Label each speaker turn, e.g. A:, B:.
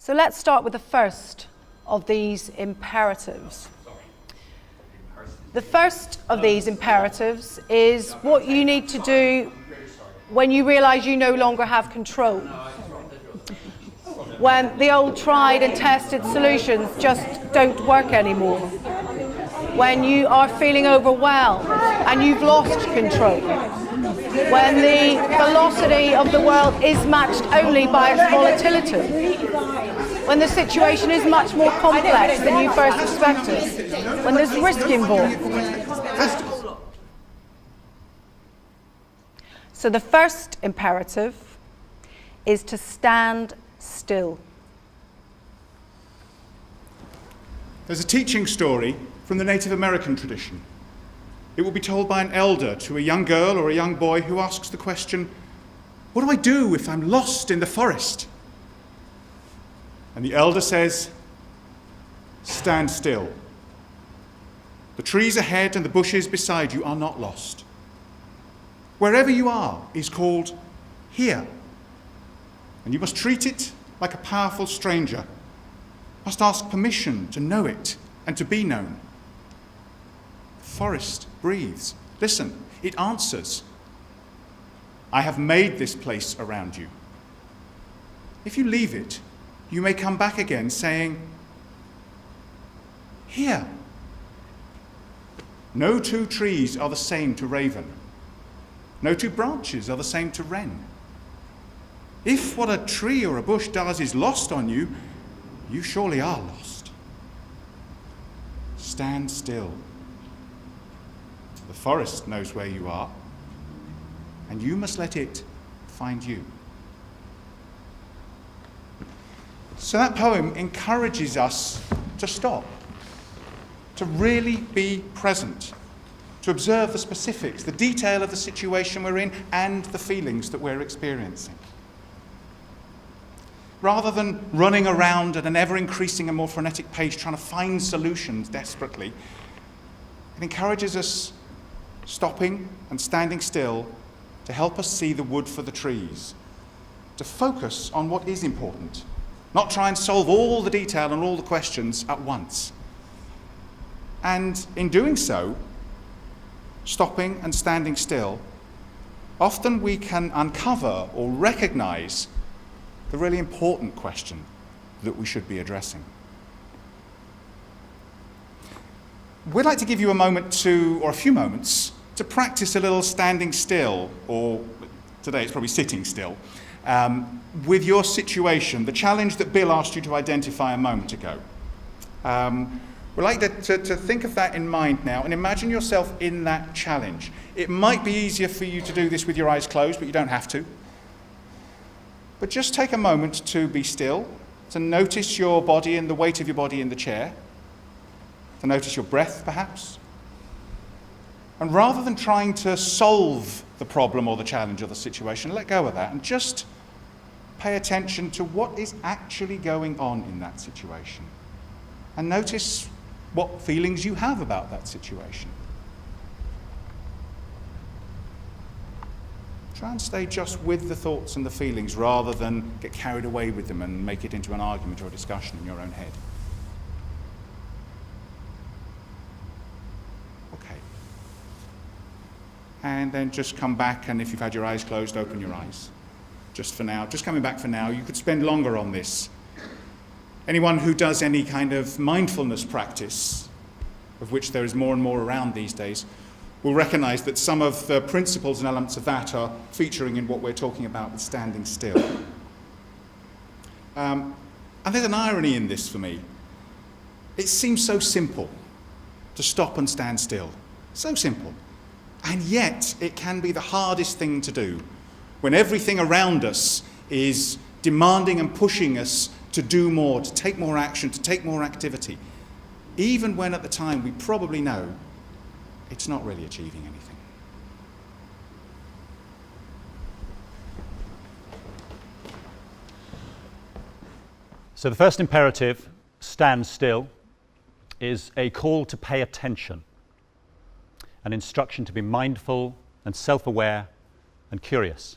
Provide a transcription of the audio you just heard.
A: So let's start with the first of these imperatives. The first of these imperatives is what you need to do when you realise you no longer have control. When the old tried and tested solutions just don't work anymore. When you are feeling overwhelmed and you've lost control. When the velocity of the world is matched only by its volatility. When the situation is much more complex than you first expected. When there's risk involved. So the first imperative is to stand still.
B: There's a teaching story from the Native American tradition. It will be told by an elder to a young girl or a young boy who asks the question, "What do I do if I'm lost in the forest?" And the elder says, "Stand still. The trees ahead and the bushes beside you are not lost. Wherever you are is called here. And you must treat it like a powerful stranger, must ask permission to know it and to be known. The forest breathes. Listen, it answers. I have made this place around you. If you leave it, you may come back again saying, here. No two trees are the same to raven. No two branches are the same to wren. If what a tree or a bush does is lost on you, you surely are lost. Stand still. The forest knows where you are, and you must let it find you." So that poem encourages us to stop, to really be present, to observe the specifics, the detail of the situation we're in, and the feelings that we're experiencing. Rather than running around at an ever-increasing and more frenetic pace trying to find solutions desperately, it encourages us stopping and standing still to help us see the wood for the trees, to focus on what is important, not try and solve all the detail and all the questions at once. And in doing so, stopping and standing still, often we can uncover or recognize the really important question that we should be addressing. We'd like to give you a moment to, or a few moments, to practice a little standing still, or today it's probably sitting still, with your situation, the challenge that Bill asked you to identify a moment ago. We'd like to think of that in mind now and imagine yourself in that challenge. It might be easier for you to do this with your eyes closed, but you don't have to. But just take a moment to be still, to notice your body and the weight of your body in the chair, to notice your breath perhaps. And rather than trying to solve the problem or the challenge or the situation, let go of that and just pay attention to what is actually going on in that situation. And notice what feelings you have about that situation. Try and stay just with the thoughts and the feelings rather than get carried away with them and make it into an argument or a discussion in your own head. Okay. And then just come back, and if you've had your eyes closed, open your eyes. Just for now, just coming back for now. You could spend longer on this. Anyone who does any kind of mindfulness practice, of which there is more and more around these days, will recognize that some of the principles and elements of that are featuring in what we're talking about with standing still. And there's an irony in this for me. It seems so simple to stop and stand still. So simple. And yet it can be the hardest thing to do when everything around us is demanding and pushing us to do more, to take more action, to take more activity, even when at the time we probably know it's not really achieving anything.
C: So the first imperative, stand still, is a call to pay attention, an instruction to be mindful and self-aware and curious.